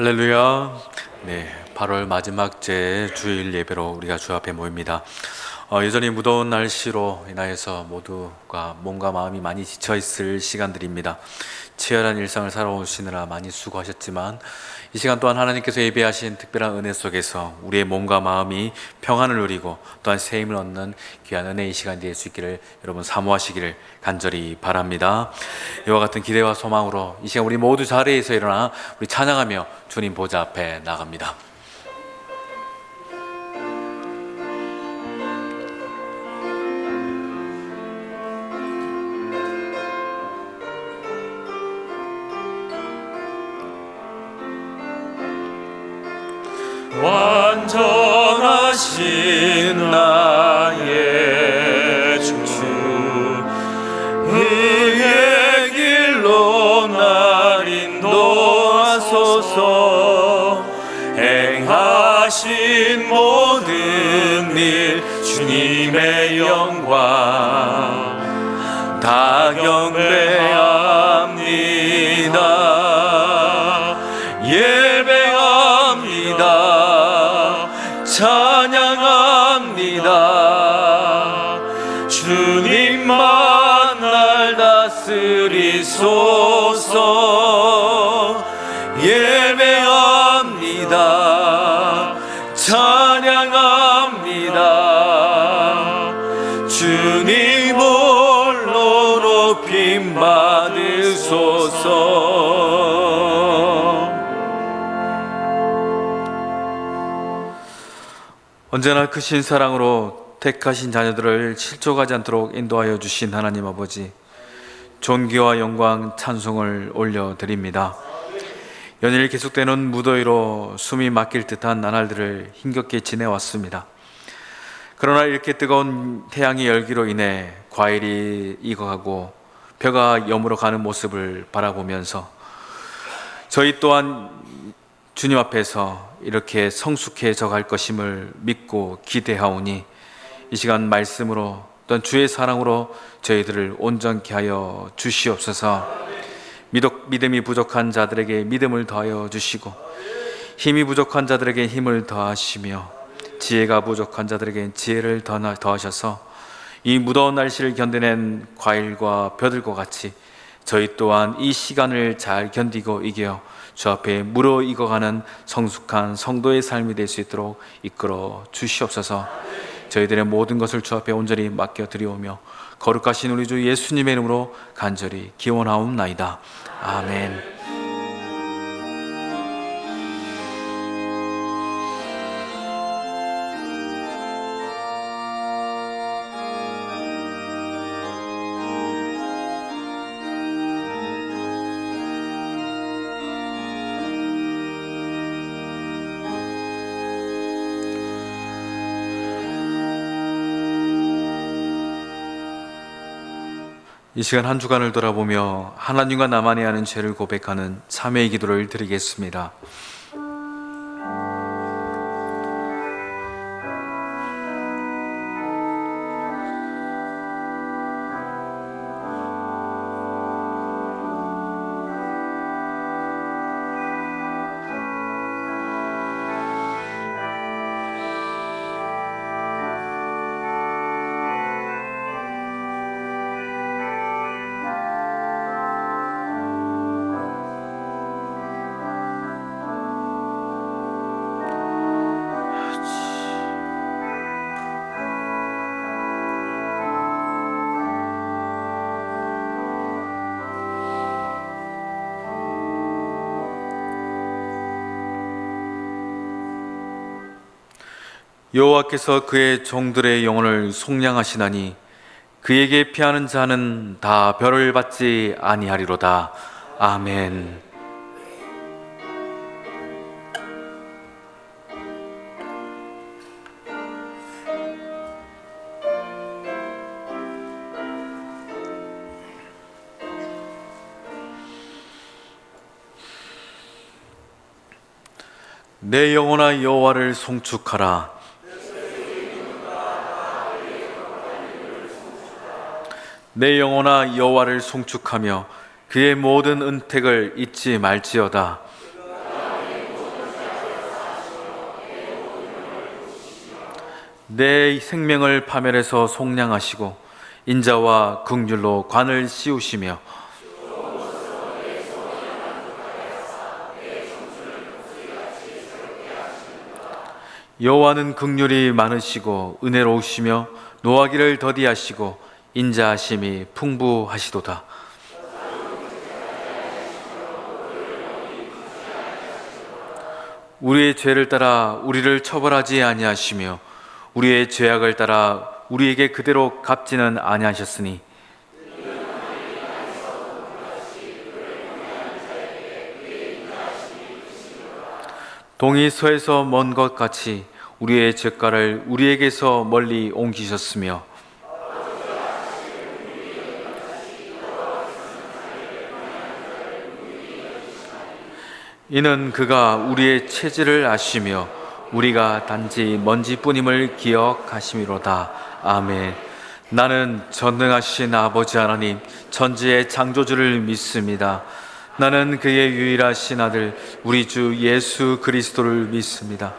할렐루야. 네, 8월 마지막 제 주일 예배로 우리가 주 앞에 모입니다. 여전히 무더운 날씨로 인하여서 모두가 몸과 마음이 많이 지쳐 있을 시간들입니다. 치열한 일상을 살아오시느라 많이 수고하셨지만 이 시간 또한 하나님께서 예배하신 특별한 은혜 속에서 우리의 몸과 마음이 평안을 누리고 또한 새 힘을 얻는 귀한 은혜의 시간이 될 수 있기를 여러분 사모하시기를 간절히 바랍니다. 이와 같은 기대와 소망으로 이 시간 우리 모두 자리에서 일어나 우리 찬양하며 주님 보좌 앞에 나갑니다. 완전하신 나의 주, 의의 길로 날 인도하소서. 행하신 모든 일 주님의 영광 다 경배합니다. 찬양합니다. 주님만 날 다스리소서. 예배합니다. 찬양합니다. 주님 홀로 높임 받으소서. 언제나 크신 사랑으로 택하신 자녀들을 실족하지 않도록 인도하여 주신 하나님 아버지, 존귀와 영광 찬송을 올려드립니다. 연일 계속되는 무더위로 숨이 막힐 듯한 나날들을 힘겹게 지내왔습니다. 그러나 이렇게 뜨거운 태양의 열기로 인해 과일이 익어가고 벼가 여물어 가는 모습을 바라보면서 저희 또한 주님 앞에서 이렇게 성숙해져 갈 것임을 믿고 기대하오니 이 시간 말씀으로 또한 주의 사랑으로 저희들을 온전케 하여 주시옵소서. 믿음이 부족한 자들에게 믿음을 더하여 주시고, 힘이 부족한 자들에게 힘을 더하시며, 지혜가 부족한 자들에게 지혜를 더하셔서 이 무더운 날씨를 견뎌낸 과일과 벼들과 같이 저희 또한 이 시간을 잘 견디고 이겨 주 앞에 무르익어가는 성숙한 성도의 삶이 될 수 있도록 이끌어 주시옵소서. 저희들의 모든 것을 주 앞에 온전히 맡겨드리오며 거룩하신 우리 주 예수님의 이름으로 간절히 기원하옵나이다. 아멘. 이 시간 한 주간을 돌아보며 하나님과 나만이 아는 죄를 고백하는 참회의 기도를 드리겠습니다. 여호와께서 그의 종들의 영혼을 속량하시나니 그에게 피하는 자는 다 벌을 받지 아니하리로다. 아멘. 내 영혼아 여호와를 송축하라. 내 영혼아 여호와를 송축하며 그의 모든 은택을 잊지 말지어다. 내 생명을 파멸해서 속량하시고 인자와 긍휼로 관을 씌우시며 여호와는 긍휼이 많으시고 은혜로우시며 노하기를 더디하시고 인자하심이 풍부하시도다. 우리의 죄를 따라 우리를 처벌하지 아니하시며 우리의 죄악을 따라 우리에게 그대로 갚지는 아니하셨으니 동이 서에서 먼 것 같이 우리의 죄가를 우리에게서 멀리 옮기셨으며 이는 그가 우리의 체질을 아시며 우리가 단지 먼지뿐임을 기억하심이로다. 아멘. 나는 전능하신 아버지 하나님 천지의 창조주를 믿습니다. 나는 그의 유일하신 아들 우리 주 예수 그리스도를 믿습니다.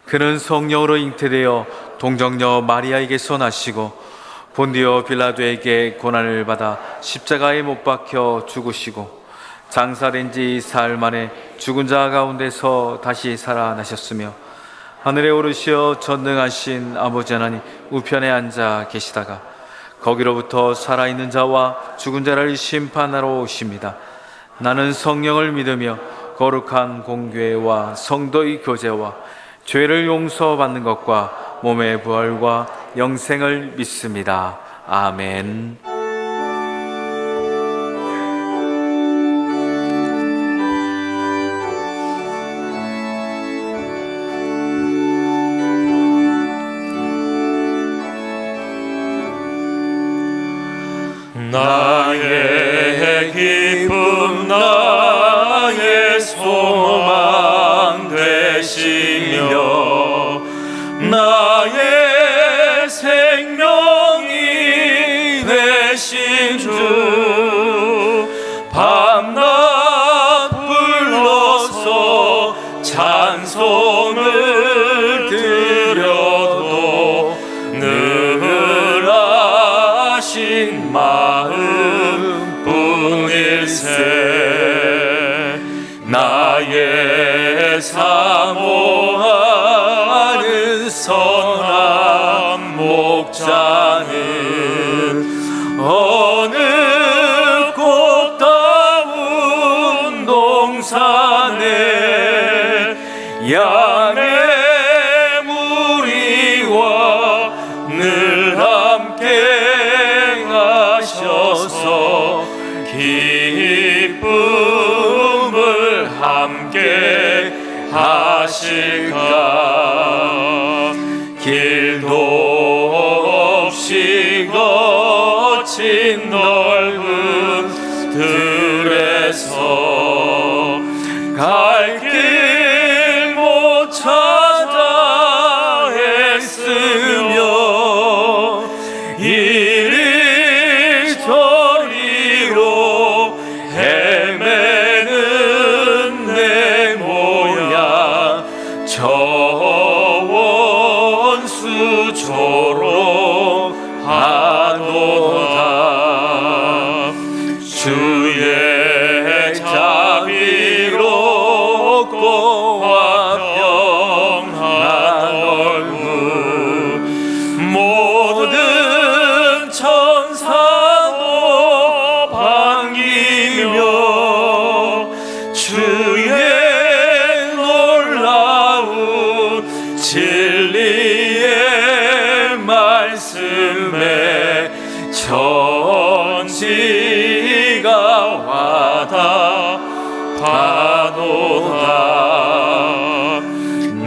그는 성령으로 잉태되어 동정녀 마리아에게서 나시고 본디오 빌라도에게 고난을 받아 십자가에 못 박혀 죽으시고 장사된 지 사흘 만에 죽은 자 가운데서 다시 살아나셨으며 하늘에 오르시어 전능하신 아버지 하나님 우편에 앉아 계시다가 거기로부터 살아있는 자와 죽은 자를 심판하러 오십니다. 나는 성령을 믿으며 거룩한 공교회와 성도의 교제와 죄를 용서받는 것과 몸의 부활과 영생을 믿습니다. 아멘. 나의 기쁨 나의 소망 되시며 나의 생명이 되신 주 밤낮 불러서 찬송을 드려도 늘 아신 마음뿐일세 나의 사모하는 선한 목자는 어느 꽃다운 동산에 양의 무리와 늘 함께 하셔서 기쁨을 함께 하실까. 길도 없이 거친 넓은 들에서 갈 길 못 찾아 애쓰며 이리저리로 헤매는 내 모양 저 원수 조롱하노다. 주의 자비롭고 평안한 얼굴 모든 천사도 반기며 주의 놀라운 진리의 말씀에 천지가 와다 파도다.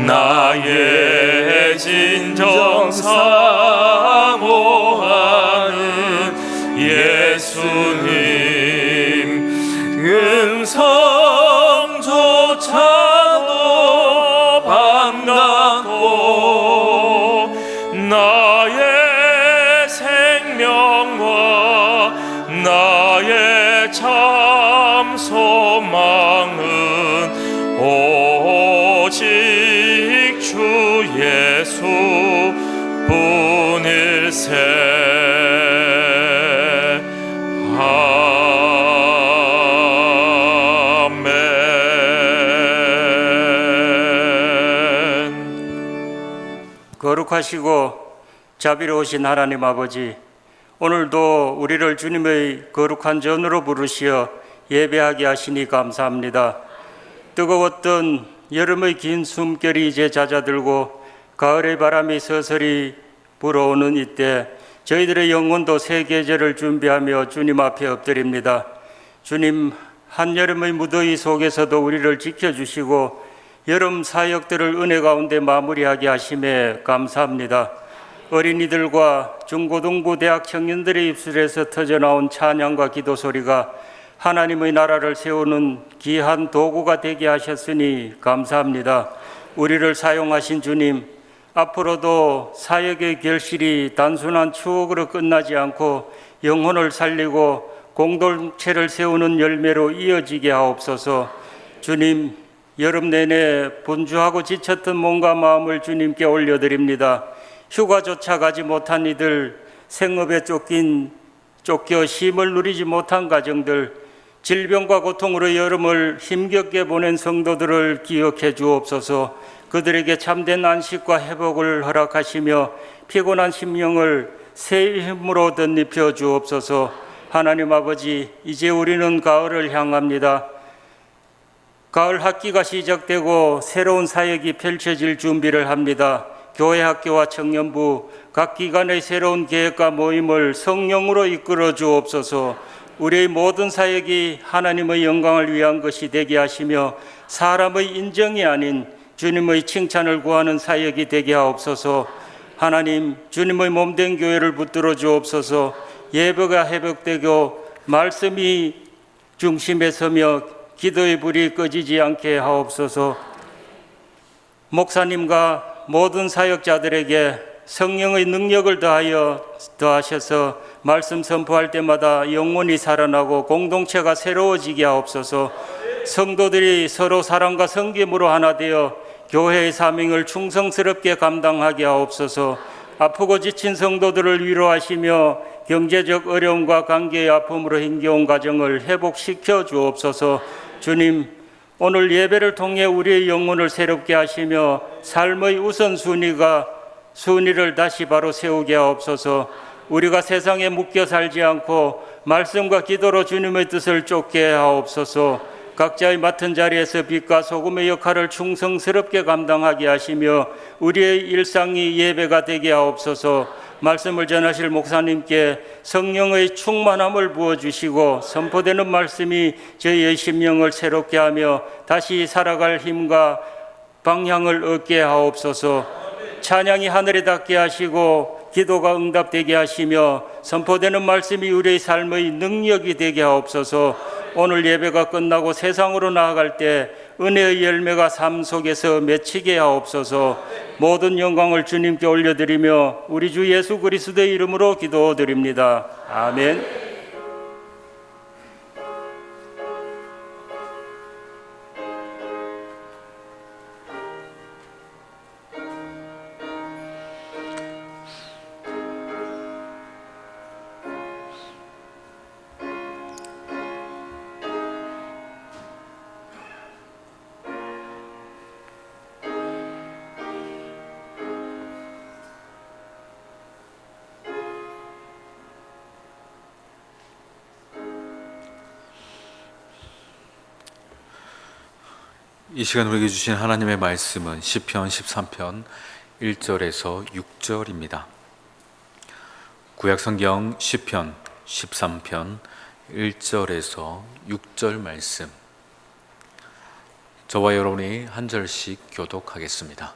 나의 진정 사모하는 예수님 음성조차도 반갑고 나의 생명과 나의 참 소망은 오직 주 예수 주세. 아멘. 거룩하시고 자비로우신 하나님 아버지, 오늘도 우리를 주님의 거룩한 전으로 부르시어 예배하게 하시니 감사합니다. 뜨거웠던 여름의 긴 숨결이 이제 잦아들고 가을의 바람이 서서히 불어오는 이때 저희들의 영혼도 새 계절을 준비하며 주님 앞에 엎드립니다. 주님, 한여름의 무더위 속에서도 우리를 지켜주시고 여름 사역들을 은혜 가운데 마무리하게 하심에 감사합니다. 어린이들과 중고등부 대학 청년들의 입술에서 터져나온 찬양과 기도 소리가 하나님의 나라를 세우는 귀한 도구가 되게 하셨으니 감사합니다. 우리를 사용하신 주님, 앞으로도 사역의 결실이 단순한 추억으로 끝나지 않고 영혼을 살리고 공동체를 세우는 열매로 이어지게 하옵소서. 주님, 여름 내내 분주하고 지쳤던 몸과 마음을 주님께 올려드립니다. 휴가조차 가지 못한 이들, 생업에 쫓겨 쉼을 누리지 못한 가정들, 질병과 고통으로 여름을 힘겹게 보낸 성도들을 기억해 주옵소서. 그들에게 참된 안식과 회복을 허락하시며 피곤한 심령을 새 힘으로 덧입혀 주옵소서. 하나님 아버지, 이제 우리는 가을을 향합니다. 가을 학기가 시작되고 새로운 사역이 펼쳐질 준비를 합니다. 교회, 학교와 청년부, 각 기관의 새로운 계획과 모임을 성령으로 이끌어 주옵소서. 우리의 모든 사역이 하나님의 영광을 위한 것이 되게 하시며 사람의 인정이 아닌 주님의 칭찬을 구하는 사역이 되게 하옵소서. 하나님, 주님의 몸된 교회를 붙들어 주옵소서. 예배가 회복되고 말씀이 중심에 서며 기도의 불이 꺼지지 않게 하옵소서. 목사님과 모든 사역자들에게 성령의 능력을 더하셔서 말씀 선포할 때마다 영혼이 살아나고 공동체가 새로워지게 하옵소서. 성도들이 서로 사랑과 섬김으로 하나 되어 교회의 사명을 충성스럽게 감당하게 하옵소서. 아프고 지친 성도들을 위로하시며 경제적 어려움과 관계의 아픔으로 힘겨운 가정을 회복시켜 주옵소서. 주님, 오늘 예배를 통해 우리의 영혼을 새롭게 하시며 삶의 우선순위를 다시 바로 세우게 하옵소서. 우리가 세상에 묶여 살지 않고 말씀과 기도로 주님의 뜻을 쫓게 하옵소서. 각자의 맡은 자리에서 빛과 소금의 역할을 충성스럽게 감당하게 하시며 우리의 일상이 예배가 되게 하옵소서. 말씀을 전하실 목사님께 성령의 충만함을 부어주시고 선포되는 말씀이 저희의 심령을 새롭게 하며 다시 살아갈 힘과 방향을 얻게 하옵소서. 찬양이 하늘에 닿게 하시고 기도가 응답되게 하시며 선포되는 말씀이 우리의 삶의 능력이 되게 하옵소서. 오늘 예배가 끝나고 세상으로 나아갈 때 은혜의 열매가 삶 속에서 맺히게 하옵소서. 모든 영광을 주님께 올려드리며 우리 주 예수 그리스도의 이름으로 기도드립니다. 아멘. 이 시간 우리에게 주신 하나님의 말씀은 시편 13편 1절에서 6절입니다. 구약성경 시편 13편 1절에서 6절 말씀, 저와 여러분이 한 절씩 교독하겠습니다.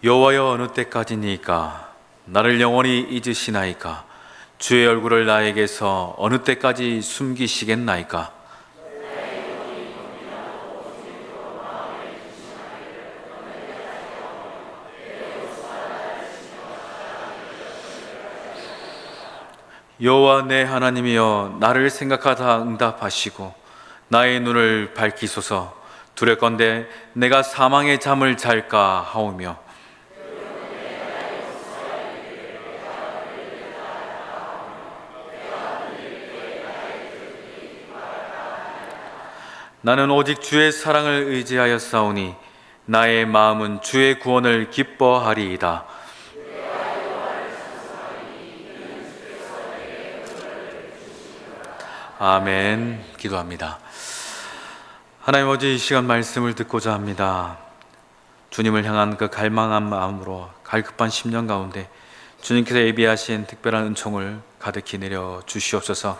여호와여, 어느 때까지니까 나를 영원히 잊으시나이까? 주의 얼굴을 나에게서 어느 때까지 숨기시겠나이까? 여호와 내 하나님이여, 나를 생각하다 응답하시고 나의 눈을 밝히소서. 두렵건대 내가 사망의 잠을 잘까 하오며 나는 오직 주의 사랑을 의지하여 싸우니 나의 마음은 주의 구원을 기뻐하리이다. 아멘. 기도합니다. 하나님 아버지, 이 시간 말씀을 듣고자 합니다. 주님을 향한 그 갈망한 마음으로 갈급한 심령 가운데 주님께서 예비하신 특별한 은총을 가득히 내려 주시옵소서.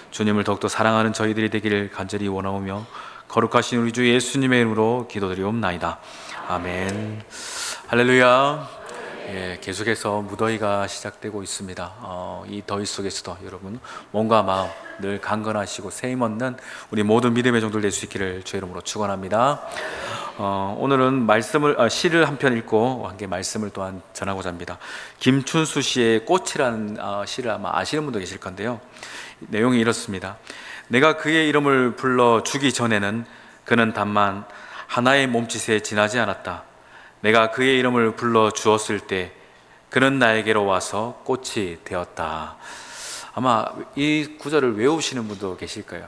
주님을 더욱더 사랑하는 저희들이 되기를 간절히 원하오며 거룩하신 우리 주 예수님의 이름으로 기도드리옵나이다. 아멘. 할렐루야. 계속해서 무더위가 시작되고 있습니다. 이 더위 속에서도 여러분 몸과 마음 늘 강건하시고 세임 얻는 우리 모든 믿음의 종들 될 수 있기를 주의 이름으로 축원합니다. 오늘은 시를 한 편 읽고 함께 말씀을 또한 전하고자 합니다. 김춘수 씨의 꽃이라는 시를 아마 아시는 분도 계실 건데요. 내용이 이렇습니다. 내가 그의 이름을 불러 주기 전에는 그는 다만 하나의 몸짓에 지나지 않았다. 내가 그의 이름을 불러 주었을 때 그는 나에게로 와서 꽃이 되었다. 아마 이 구절을 외우시는 분도 계실 거예요.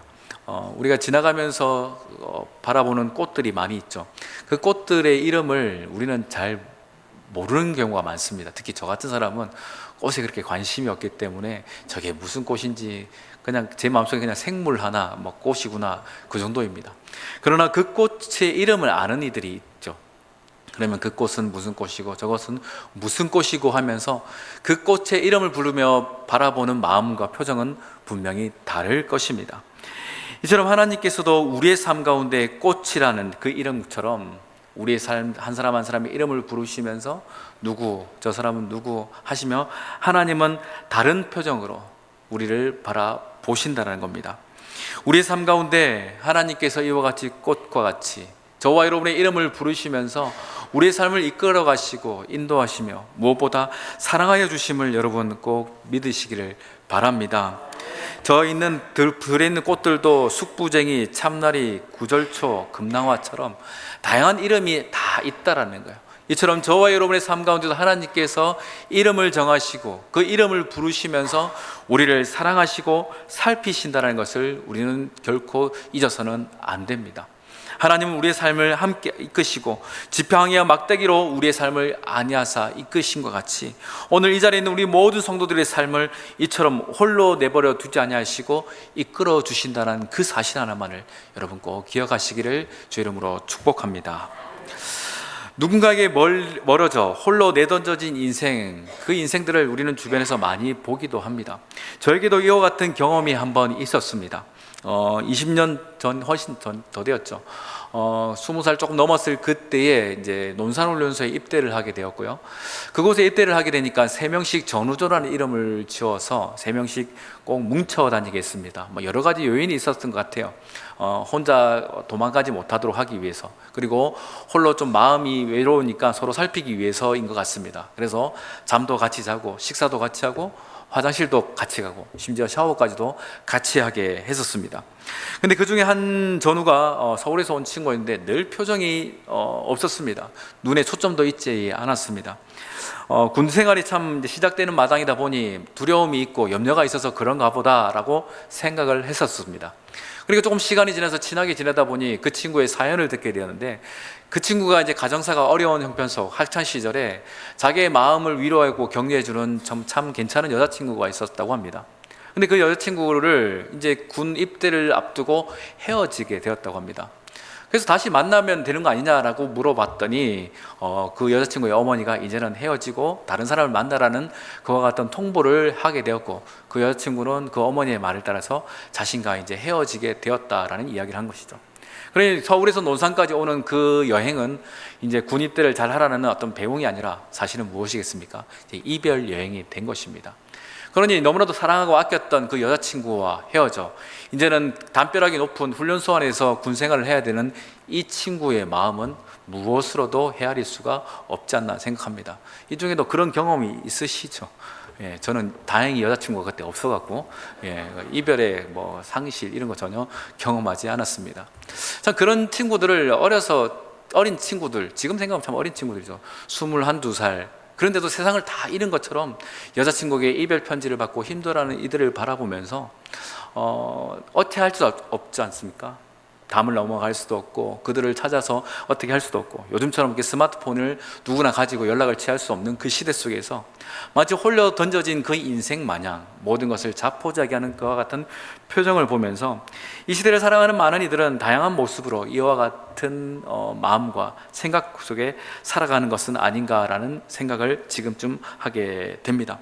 우리가 지나가면서 바라보는 꽃들이 많이 있죠. 그 꽃들의 이름을 우리는 잘 모르는 경우가 많습니다. 특히 저 같은 사람은 꽃에 그렇게 관심이 없기 때문에 저게 무슨 꽃인지 그냥 제 마음속에 그냥 생물 하나, 뭐 꽃이구나, 그 정도입니다. 그러나 그 꽃의 이름을 아는 이들이 있죠. 그러면 그 꽃은 무슨 꽃이고 저것은 무슨 꽃이고 하면서 그 꽃의 이름을 부르며 바라보는 마음과 표정은 분명히 다를 것입니다. 이처럼 하나님께서도 우리의 삶 가운데 꽃이라는 그 이름처럼 우리의 삶 한 사람 한 사람의 이름을 부르시면서 누구, 저 사람은 누구 하시며 하나님은 다른 표정으로 우리를 바라보신다는 겁니다. 우리의 삶 가운데 하나님께서 이와 같이 꽃과 같이 저와 여러분의 이름을 부르시면서 우리의 삶을 이끌어 가시고 인도하시며 무엇보다 사랑하여 주심을 여러분 꼭 믿으시기를 바랍니다. 들에 있는 꽃들도 숙부쟁이, 참나리, 구절초, 금낭화처럼 다양한 이름이 다 있다라는 거예요. 이처럼 저와 여러분의 삶 가운데도 하나님께서 이름을 정하시고 그 이름을 부르시면서 우리를 사랑하시고 살피신다는 것을 우리는 결코 잊어서는 안 됩니다. 하나님은 우리의 삶을 함께 이끄시고 지팡이와 막대기로 우리의 삶을 안위하사 이끄신 것 같이 오늘 이 자리에 있는 우리 모든 성도들의 삶을 이처럼 홀로 내버려 두지 아니하시고 이끌어 주신다는 그 사실 하나만을 여러분 꼭 기억하시기를 주의 이름으로 축복합니다. 누군가에게 멀어져 홀로 내던져진 인생, 그 인생들을 우리는 주변에서 많이 보기도 합니다. 저에게도 이와 같은 경험이 한번 있었습니다. 20년 전, 훨씬 더 되었죠. 20살 조금 넘었을 그때에 이제 논산훈련소에 입대를 하게 되었고요. 그곳에 입대를 하게 되니까 3명씩 전우조라는 이름을 지어서 3명씩 꼭 뭉쳐 다니겠습니다. 뭐 여러 가지 요인이 있었던 것 같아요. 혼자 도망가지 못하도록 하기 위해서, 그리고 홀로 좀 마음이 외로우니까 서로 살피기 위해서인 것 같습니다. 그래서 잠도 같이 자고 식사도 같이 하고 화장실도 같이 가고 심지어 샤워까지도 같이 하게 했었습니다. 근데 그 중에 한 전우가 서울에서 온 친구였는데 늘 표정이 없었습니다. 눈에 초점도 있지 않았습니다. 군 생활이 참 시작되는 마당이다 보니 두려움이 있고 염려가 있어서 그런가 보다라고 생각을 했었습니다. 그리고 조금 시간이 지나서 친하게 지내다 보니 그 친구의 사연을 듣게 되었는데, 그 친구가 이제 가정사가 어려운 형편 속 학창 시절에 자기의 마음을 위로하고 격려해주는 참 괜찮은 여자친구가 있었다고 합니다. 근데 그 여자친구를 이제 군 입대를 앞두고 헤어지게 되었다고 합니다. 그래서 다시 만나면 되는 거 아니냐라고 물어봤더니 그 여자친구의 어머니가 이제는 헤어지고 다른 사람을 만나라는 그와 같은 통보를 하게 되었고, 그 여자친구는 그 어머니의 말을 따라서 자신과 이제 헤어지게 되었다라는 이야기를 한 것이죠. 그러니 서울에서 논산까지 오는 그 여행은 이제 군 입대를 잘 하라는 어떤 배웅이 아니라 사실은 무엇이겠습니까? 이제 이별 여행이 된 것입니다. 그러니 너무나도 사랑하고 아꼈던 그 여자친구와 헤어져 이제는 담벼락이 높은 훈련소 안에서 군 생활을 해야 되는 이 친구의 마음은 무엇으로도 헤아릴 수가 없지 않나 생각합니다. 이 중에도 그런 경험이 있으시죠? 저는 다행히 여자친구가 그때 없어갖고 이별의 뭐 상실 이런 거 전혀 경험하지 않았습니다. 참 그런 친구들을 어린 친구들, 지금 생각하면 참 어린 친구들이죠. 21, 22살. 그런데도 세상을 다 잃은 것처럼 여자친구에게 이별 편지를 받고 힘들어하는 이들을 바라보면서 어떻게 할 수 없지 않습니까? 담을 넘어갈 수도 없고 그들을 찾아서 어떻게 할 수도 없고 요즘처럼 이렇게 스마트폰을 누구나 가지고 연락을 취할 수 없는 그 시대 속에서 마치 홀려 던져진 그 인생 마냥 모든 것을 자포자기하는 그와 같은 표정을 보면서 이 시대를 살아가는 많은 이들은 다양한 모습으로 이와 같은 마음과 생각 속에 살아가는 것은 아닌가라는 생각을 지금쯤 하게 됩니다.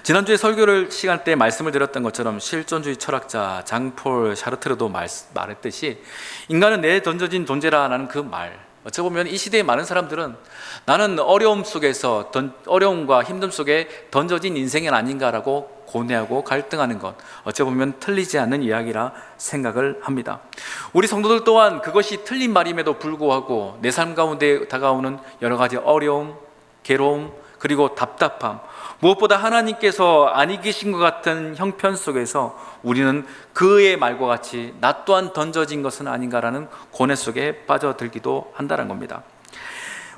지난주에 설교를 시간 때 말씀을 드렸던 것처럼 실존주의 철학자 장폴 샤르트르도 말했듯이 인간은 내 던져진 존재라는 그 말, 어쩌보면 이 시대의 많은 사람들은 나는 어려움과 힘듦 속에 던져진 인생이 아닌가라고 고뇌하고 갈등하는 것, 어쩌보면 틀리지 않는 이야기라 생각을 합니다. 우리 성도들 또한 그것이 틀린 말임에도 불구하고 내 삶 가운데 다가오는 여러 가지 어려움, 괴로움, 그리고 답답함, 무엇보다 하나님께서 아니 계신 것 같은 형편 속에서 우리는 그의 말과 같이 나 또한 던져진 것은 아닌가라는 고뇌 속에 빠져들기도 한다는 겁니다.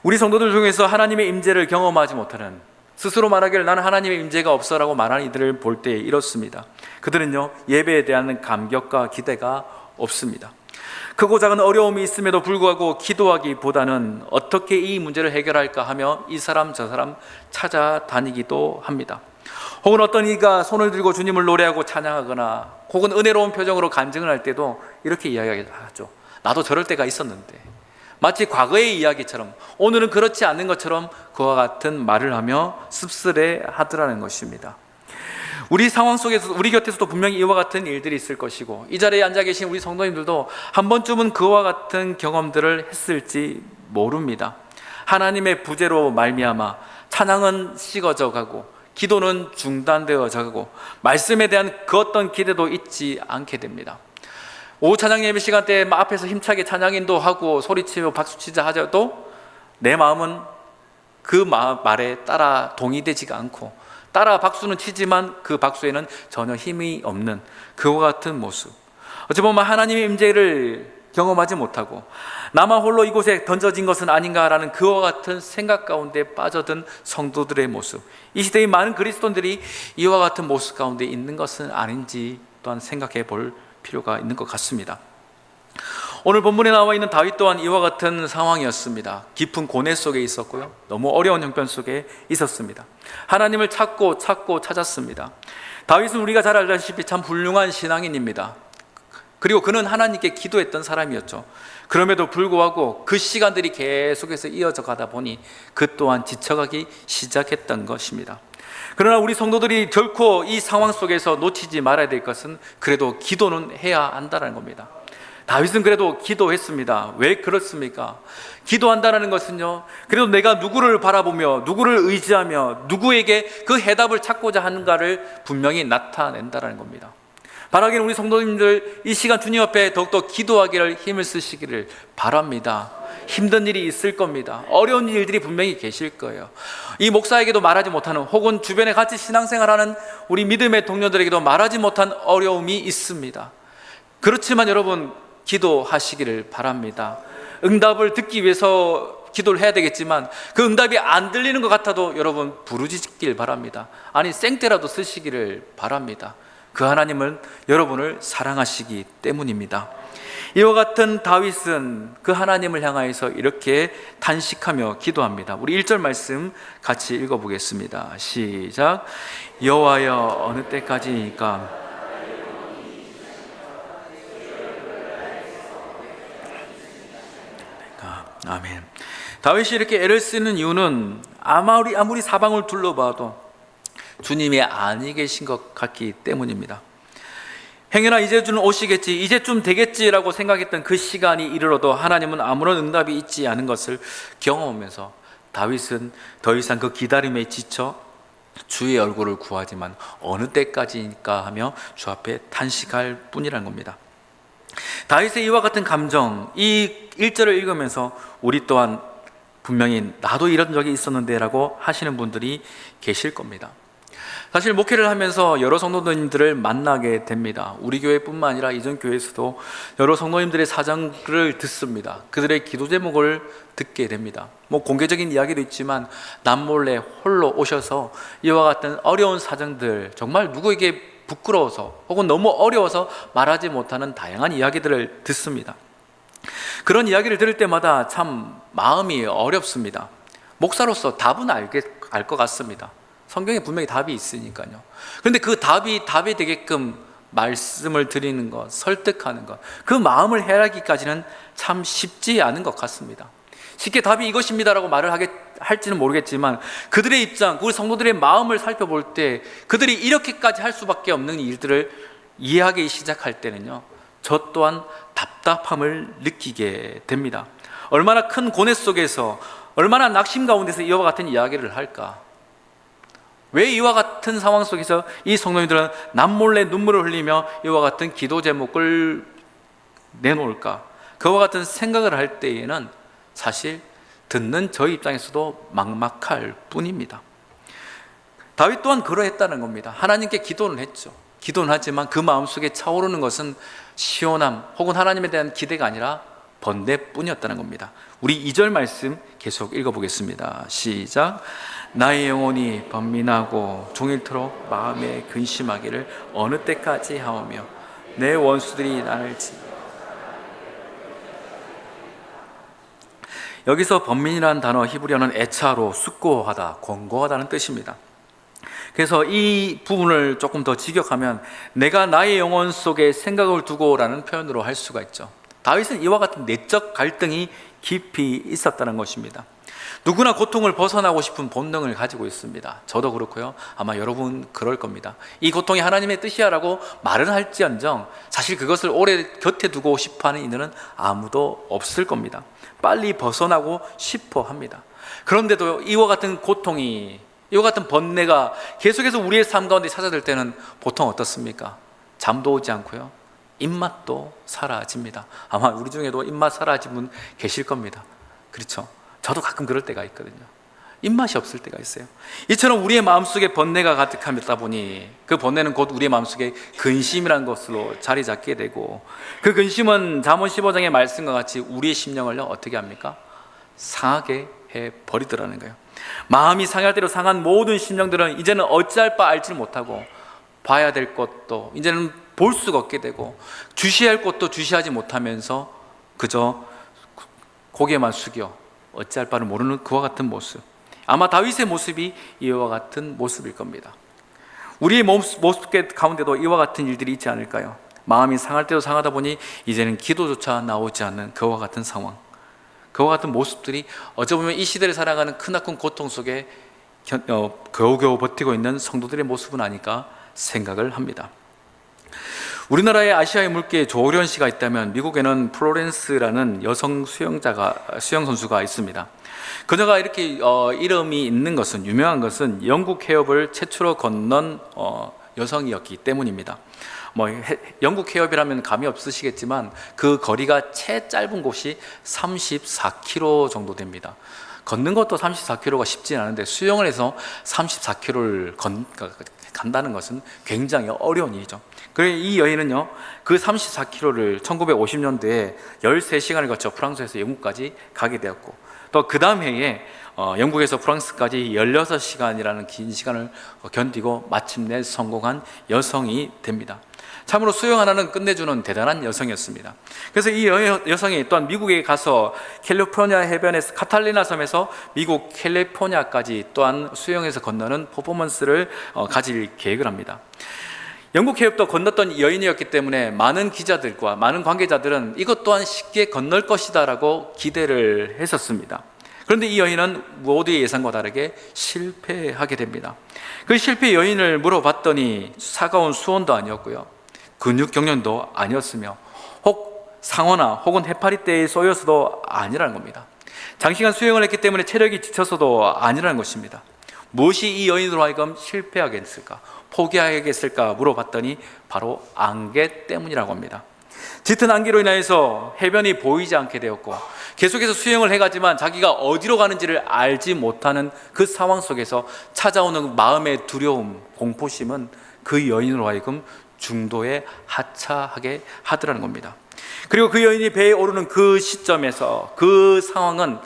우리 성도들 중에서 하나님의 임재를 경험하지 못하는, 스스로 말하기를 나는 하나님의 임재가 없어라고 말하는 이들을 볼 때 이렇습니다. 그들은요, 예배에 대한 감격과 기대가 없습니다. 크고 작은 어려움이 있음에도 불구하고 기도하기보다는 어떻게 이 문제를 해결할까 하며 이 사람 저 사람 찾아다니기도 합니다. 혹은 어떤 이가 손을 들고 주님을 노래하고 찬양하거나 혹은 은혜로운 표정으로 간증을 할 때도 이렇게 이야기하죠. 나도 저럴 때가 있었는데, 마치 과거의 이야기처럼 오늘은 그렇지 않는 것처럼 그와 같은 말을 하며 씁쓸해 하더라는 것입니다. 우리 상황 속에서 우리 곁에서도 분명히 이와 같은 일들이 있을 것이고 이 자리에 앉아 계신 우리 성도님들도 한 번쯤은 그와 같은 경험들을 했을지 모릅니다. 하나님의 부재로 말미암아 찬양은 식어져 가고 기도는 중단되어져 가고 말씀에 대한 그 어떤 기대도 있지 않게 됩니다. 오후 찬양 예배 시간 때 앞에서 힘차게 찬양 인도하고 소리치며 박수치자 하자도 내 마음은 그 말에 따라 동의되지가 않고 따라 박수는 치지만 그 박수에는 전혀 힘이 없는 그와 같은 모습, 어찌 보면 하나님의 임재를 경험하지 못하고 나만 홀로 이곳에 던져진 것은 아닌가라는 그와 같은 생각 가운데 빠져든 성도들의 모습, 이 시대의 많은 그리스도인들이 이와 같은 모습 가운데 있는 것은 아닌지 또한 생각해 볼 필요가 있는 것 같습니다. 오늘 본문에 나와 있는 다윗 또한 이와 같은 상황이었습니다. 깊은 고뇌 속에 있었고요, 너무 어려운 형편 속에 있었습니다. 하나님을 찾고 찾았습니다. 다윗은 우리가 잘 알다시피 참 훌륭한 신앙인입니다. 그리고 그는 하나님께 기도했던 사람이었죠. 그럼에도 불구하고 그 시간들이 계속해서 이어져 가다 보니 그 또한 지쳐가기 시작했던 것입니다. 그러나 우리 성도들이 결코 이 상황 속에서 놓치지 말아야 될 것은 그래도 기도는 해야 한다는 겁니다. 다윗은 그래도 기도했습니다. 왜 그렇습니까? 기도한다는 것은요, 그래도 내가 누구를 바라보며 누구를 의지하며 누구에게 그 해답을 찾고자 하는가를 분명히 나타낸다는 겁니다. 바라기는 우리 성도님들 이 시간 주님 앞에 더욱더 기도하기를 힘을 쓰시기를 바랍니다. 힘든 일이 있을 겁니다. 어려운 일들이 분명히 계실 거예요. 이 목사에게도 말하지 못하는, 혹은 주변에 같이 신앙생활하는 우리 믿음의 동료들에게도 말하지 못한 어려움이 있습니다. 그렇지만 여러분, 기도하시기를 바랍니다. 응답을 듣기 위해서 기도를 해야 되겠지만 그 응답이 안 들리는 것 같아도 여러분 부르짖길 바랍니다. 아니 생떼라도 쓰시기를 바랍니다. 그 하나님은 여러분을 사랑하시기 때문입니다. 이와 같은 다윗은 그 하나님을 향하여서 이렇게 탄식하며 기도합니다. 우리 1절 말씀 같이 읽어보겠습니다. 시작. 여호와여 어느 때까지니까 아멘. 다윗이 이렇게 애를 쓰는 이유는 아무리 사방을 둘러봐도 주님이 아니 계신 것 같기 때문입니다. 행여나 이제쯤 오시겠지, 이제쯤 되겠지라고 생각했던 그 시간이 이르러도 하나님은 아무런 응답이 있지 않은 것을 경험하면서 다윗은 더 이상 그 기다림에 지쳐 주의 얼굴을 구하지만 어느 때까지일까 하며 주 앞에 탄식할 뿐이라는 겁니다. 다윗의 이와 같은 감정, 이 1절을 읽으면서 우리 또한 분명히 나도 이런 적이 있었는데 라고 하시는 분들이 계실 겁니다. 사실 목회를 하면서 여러 성도님들을 만나게 됩니다. 우리 교회뿐만 아니라 이전 교회에서도 여러 성도님들의 사정을 듣습니다. 그들의 기도 제목을 듣게 됩니다. 공개적인 이야기도 있지만 남몰래 홀로 오셔서 이와 같은 어려운 사정들, 정말 누구에게 부끄러워서 혹은 너무 어려워서 말하지 못하는 다양한 이야기들을 듣습니다. 그런 이야기를 들을 때마다 참 마음이 어렵습니다. 목사로서 답은 알 것 같습니다. 성경에 분명히 답이 있으니까요. 그런데 그 답이 되게끔 말씀을 드리는 것, 설득하는 것, 그 마음을 헤아리기까지는 참 쉽지 않은 것 같습니다. 쉽게 답이 이것입니다라고 말을 할지는 모르겠지만 그들의 입장, 우리 성도들의 마음을 살펴볼 때 그들이 이렇게까지 할 수밖에 없는 일들을 이해하기 시작할 때는요, 저 또한 답답함을 느끼게 됩니다. 얼마나 큰 고뇌 속에서, 얼마나 낙심 가운데서 이와 같은 이야기를 할까? 왜 이와 같은 상황 속에서 이 성도님들은 남몰래 눈물을 흘리며 이와 같은 기도 제목을 내놓을까? 그와 같은 생각을 할 때에는 사실 듣는 저희 입장에서도 막막할 뿐입니다. 다윗 또한 그러했다는 겁니다. 하나님께 기도는 했죠. 기도는 하지만 그 마음속에 차오르는 것은 시원함 혹은 하나님에 대한 기대가 아니라 번뇌뿐이었다는 겁니다. 우리 2절 말씀 계속 읽어보겠습니다. 시작. 나의 영혼이 번민하고 종일토록 마음에 근심하기를 어느 때까지 하오며 내 원수들이 나를 여기서 번민이라는 단어 히브리어는 애차로 숫고하다, 권고하다는 뜻입니다. 그래서 이 부분을 조금 더 직역하면 내가 나의 영혼 속에 생각을 두고라는 표현으로 할 수가 있죠. 다윗은 이와 같은 내적 갈등이 깊이 있었다는 것입니다. 누구나 고통을 벗어나고 싶은 본능을 가지고 있습니다. 저도 그렇고요. 아마 여러분 그럴 겁니다. 이 고통이 하나님의 뜻이야라고 말은 할지언정 사실 그것을 오래 곁에 두고 싶어하는 이들은 아무도 없을 겁니다. 빨리 벗어나고 싶어 합니다. 그런데도 이와 같은 고통이, 이와 같은 번뇌가 계속해서 우리의 삶 가운데 찾아들 때는 보통 어떻습니까? 잠도 오지 않고요, 입맛도 사라집니다. 아마 우리 중에도 입맛 사라진 분 계실 겁니다. 그렇죠? 저도 가끔 그럴 때가 있거든요. 입맛이 없을 때가 있어요. 이처럼 우리의 마음속에 번뇌가 가득하다 보니 그 번뇌는 곧 우리의 마음속에 근심이라는 것으로 자리 잡게 되고, 그 근심은 잠언 15장의 말씀과 같이 우리의 심령을 어떻게 합니까? 상하게 해버리더라는 거예요. 마음이 상할 대로 상한 모든 심령들은 이제는 어찌할 바 알지 못하고 봐야 될 것도 이제는 볼 수가 없게 되고 주시할 것도 주시하지 못하면서 그저 고개만 숙여 어찌할 바를 모르는 그와 같은 모습, 아마 다윗의 모습이 이와 같은 모습일 겁니다. 우리의 모습 가운데도 이와 같은 일들이 있지 않을까요? 마음이 상할 때도 상하다 보니 이제는 기도조차 나오지 않는 그와 같은 상황, 그와 같은 모습들이 어찌 보면 이 시대를 살아가는 크나큰 고통 속에 겨우겨우 버티고 있는 성도들의 모습은 아닐까 생각을 합니다. 우리나라의 아시아의 물개 조오련 씨가 있다면 미국에는 플로렌스라는 여성 수영 선수가 있습니다. 그녀가 이렇게 이름이 있는 것은, 유명한 것은 영국 해협을 최초로 건넌 여성이었기 때문입니다. 영국 해협이라면 감이 없으시겠지만 그 거리가 최 짧은 곳이 34km 정도 됩니다. 걷는 것도 34km가 쉽지 않은데 수영을 해서 34km를 간다는 것은 굉장히 어려운 일이죠. 그래서 이 여인은요, 그 34km를 1950년대에 13시간을 거쳐 프랑스에서 영국까지 가게 되었고, 또 그 다음 해에 영국에서 프랑스까지 16시간이라는 긴 시간을 견디고 마침내 성공한 여성이 됩니다. 참으로 수영 하나는 끝내주는 대단한 여성이었습니다. 그래서 이 여성이 또한 미국에 가서 캘리포니아 해변에서 카탈리나 섬에서 미국 캘리포니아까지 또한 수영해서 건너는 퍼포먼스를 가질 계획을 합니다. 영국 해협도 건넜던 여인이었기 때문에 많은 기자들과 많은 관계자들은 이것 또한 쉽게 건널 것이다 라고 기대를 했었습니다. 그런데 이 여인은 모두의 예상과 다르게 실패하게 됩니다. 그 실패 여인을 물어봤더니 차가운 수온도 아니었고요, 근육 경련도 아니었으며 혹 상어나 혹은 해파리떼에 쏘여서도 아니라는 겁니다. 장시간 수영을 했기 때문에 체력이 지쳐서도 아니라는 것입니다. 무엇이 이 여인으로 하여금 실패하게 했을까, 포기하게 했을까 물어봤더니 바로 안개 때문이라고 합니다. 짙은 안개로 인하여서 해변이 보이지 않게 되었고 계속해서 수영을 해가지만 자기가 어디로 가는지를 알지 못하는 그 상황 속에서 찾아오는 마음의 두려움, 공포심은 그 여인으로 하여금 중도에 하차하게 하더라는 겁니다. 그리고 그 여인이 배에 오르는 그 시점에서 그 상황은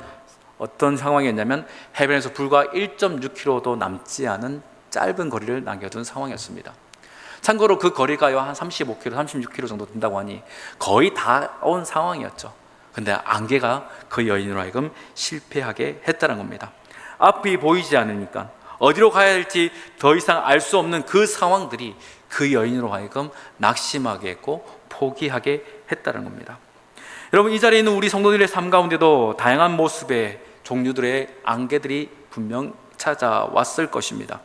어떤 상황이었냐면 해변에서 불과 1.6km도 남지 않은 짧은 거리를 남겨둔 상황이었습니다. 참고로 그 거리가요 한 35km, 36km 정도 된다고 하니 거의 다 온 상황이었죠. 근데 안개가 그 여인으로 하여금 실패하게 했다는 겁니다. 앞이 보이지 않으니까 어디로 가야 할지 더 이상 알 수 없는 그 상황들이 그 여인으로 하여금 낙심하게 했고 포기하게 했다는 겁니다. 여러분, 이 자리에 있는 우리 성도들의 삶 가운데도 다양한 모습의 종류들의 안개들이 분명 찾아왔을 것입니다.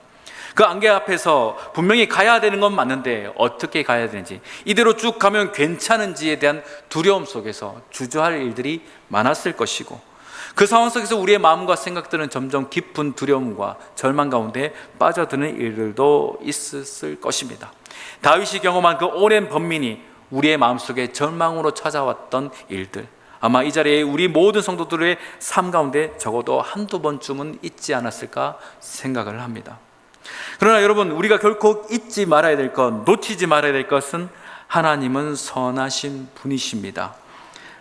그 안개 앞에서 분명히 가야 되는 건 맞는데 어떻게 가야 되는지, 이대로 쭉 가면 괜찮은지에 대한 두려움 속에서 주저할 일들이 많았을 것이고, 그 상황 속에서 우리의 마음과 생각들은 점점 깊은 두려움과 절망 가운데 빠져드는 일들도 있었을 것입니다. 다윗이 경험한 그 오랜 번민이 우리의 마음속에 절망으로 찾아왔던 일들, 아마 이 자리에 우리 모든 성도들의 삶 가운데 적어도 한두 번쯤은 있지 않았을까 생각을 합니다. 그러나 여러분, 우리가 결코 잊지 말아야 될 것, 놓치지 말아야 될 것은 하나님은 선하신 분이십니다.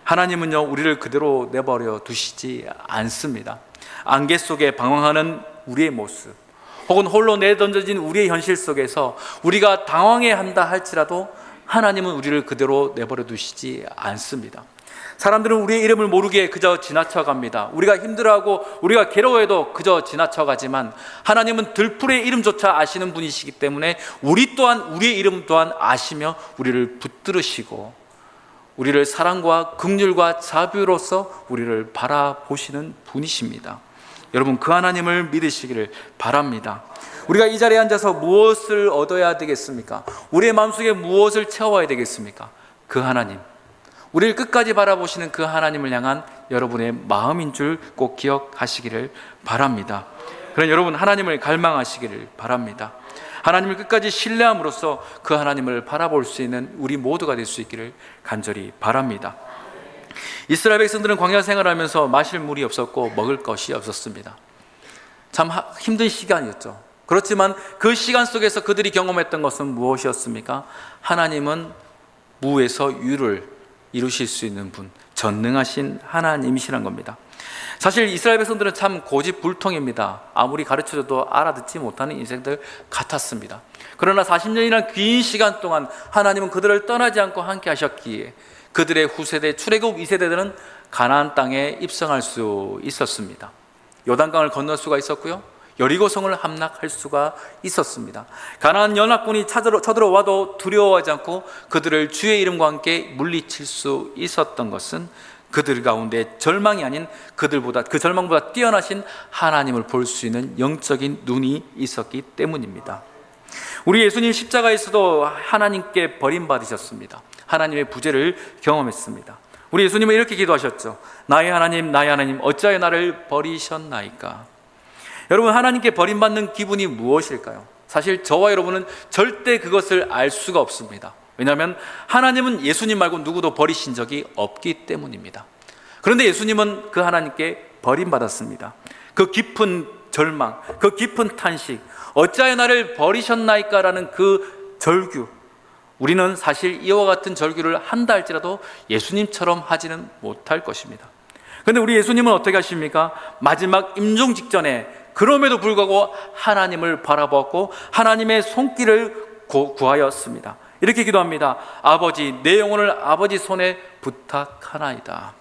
하나님은요, 우리를 그대로 내버려 두시지 않습니다. 안개 속에 방황하는 우리의 모습, 혹은 홀로 내던져진 우리의 현실 속에서 우리가 당황해야 한다 할지라도 하나님은 우리를 그대로 내버려 두시지 않습니다. 사람들은 우리의 이름을 모르게 그저 지나쳐갑니다. 우리가 힘들어하고 우리가 괴로워해도 그저 지나쳐가지만 하나님은 들풀의 이름조차 아시는 분이시기 때문에 우리 또한 우리의 이름 또한 아시며 우리를 붙들으시고 우리를 사랑과 긍휼과 자비로서 우리를 바라보시는 분이십니다. 여러분, 그 하나님을 믿으시기를 바랍니다. 우리가 이 자리에 앉아서 무엇을 얻어야 되겠습니까? 우리의 마음속에 무엇을 채워야 되겠습니까? 그 하나님, 우리를 끝까지 바라보시는 그 하나님을 향한 여러분의 마음인 줄 꼭 기억하시기를 바랍니다. 그런 여러분, 하나님을 갈망하시기를 바랍니다. 하나님을 끝까지 신뢰함으로써 그 하나님을 바라볼 수 있는 우리 모두가 될 수 있기를 간절히 바랍니다. 이스라엘 백성들은 광야 생활하면서 마실 물이 없었고 먹을 것이 없었습니다. 참 힘든 시간이었죠. 그렇지만 그 시간 속에서 그들이 경험했던 것은 무엇이었습니까? 하나님은 무에서 유를 이루실 수 있는 분, 전능하신 하나님이시란 겁니다. 사실 이스라엘 백성들은 참 고집불통입니다. 아무리 가르쳐줘도 알아듣지 못하는 인생들 같았습니다. 그러나 40년이라는 긴 시간 동안 하나님은 그들을 떠나지 않고 함께 하셨기에 그들의 후세대 출애굽 2세대들은 가나안 땅에 입성할 수 있었습니다. 요단강을 건널 수가 있었고요, 여리고성을 함락할 수가 있었습니다. 가나안 연합군이 쳐들어와도 두려워하지 않고 그들을 주의 이름과 함께 물리칠 수 있었던 것은 그들 가운데 절망이 아닌 그 절망보다 뛰어나신 하나님을 볼 수 있는 영적인 눈이 있었기 때문입니다. 우리 예수님 십자가에서도 하나님께 버림받으셨습니다. 하나님의 부재를 경험했습니다. 우리 예수님은 이렇게 기도하셨죠. 나의 하나님, 어찌하여 나를 버리셨나이까? 여러분, 하나님께 버림받는 기분이 무엇일까요? 사실 저와 여러분은 절대 그것을 알 수가 없습니다. 왜냐하면 하나님은 예수님 말고 누구도 버리신 적이 없기 때문입니다. 그런데 예수님은 그 하나님께 버림받았습니다. 그 깊은 절망, 그 깊은 탄식, 어찌하여 나를 버리셨나이까 라는 그 절규, 우리는 사실 이와 같은 절규를 한다 할지라도 예수님처럼 하지는 못할 것입니다. 그런데 우리 예수님은 어떻게 하십니까? 마지막 임종 직전에 그럼에도 불구하고 하나님을 바라보았고 하나님의 손길을 구하였습니다. 이렇게 기도합니다. 아버지, 내 영혼을 아버지 손에 부탁하나이다.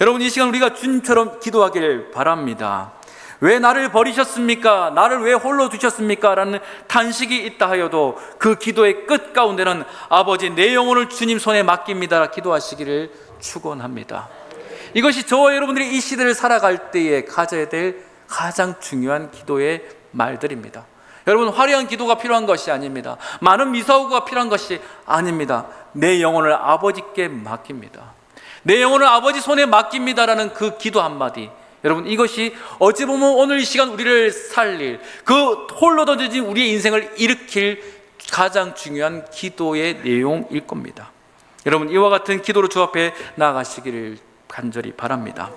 여러분, 이 시간 우리가 주님처럼 기도하기를 바랍니다. 왜 나를 버리셨습니까? 나를 왜 홀로 두셨습니까? 라는 탄식이 있다 하여도 그 기도의 끝 가운데는 아버지, 내 영혼을 주님 손에 맡깁니다 기도하시기를 축원합니다. 이것이 저와 여러분들이 이 시대를 살아갈 때에 가져야 될 가장 중요한 기도의 말들입니다. 여러분, 화려한 기도가 필요한 것이 아닙니다. 많은 미사오가 필요한 것이 아닙니다. 내 영혼을 아버지께 맡깁니다. 내 영혼을 아버지 손에 맡깁니다라는 그 기도 한마디, 여러분, 이것이 어찌 보면 오늘 이 시간 우리를 살릴, 그 홀로 던져진 우리의 인생을 일으킬 가장 중요한 기도의 내용일 겁니다. 여러분, 이와 같은 기도로 주 앞에 나아가시기를 간절히 바랍니다.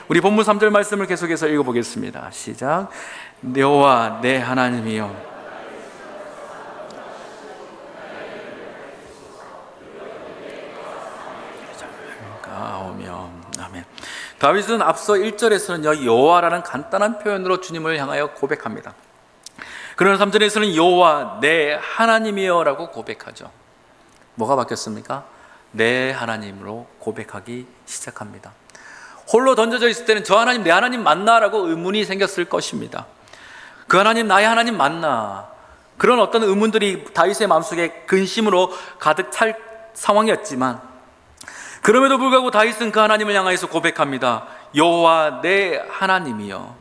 우리 본문 3절 말씀을 계속해서 읽어보겠습니다. 시작. 여호와 내 하나님이여, 오며 아멘. 다윗은 앞서 1절에서는 여호와라는 간단한 표현으로 주님을 향하여 고백합니다. 그러나 3절에서는 여호와 내 하나님이여라고 고백하죠. 뭐가 바뀌었습니까? 내 하나님으로 고백하기 시작합니다. 홀로 던져져 있을 때는 저 하나님 내 하나님 맞나라고 의문이 생겼을 것입니다. 그 하나님 나의 하나님 맞나? 그런 어떤 의문들이 다윗의 마음속에 근심으로 가득 찰 상황이었지만, 그럼에도 불구하고 다윗은 그 하나님을 향하여서 고백합니다. 여호와 내 하나님이여.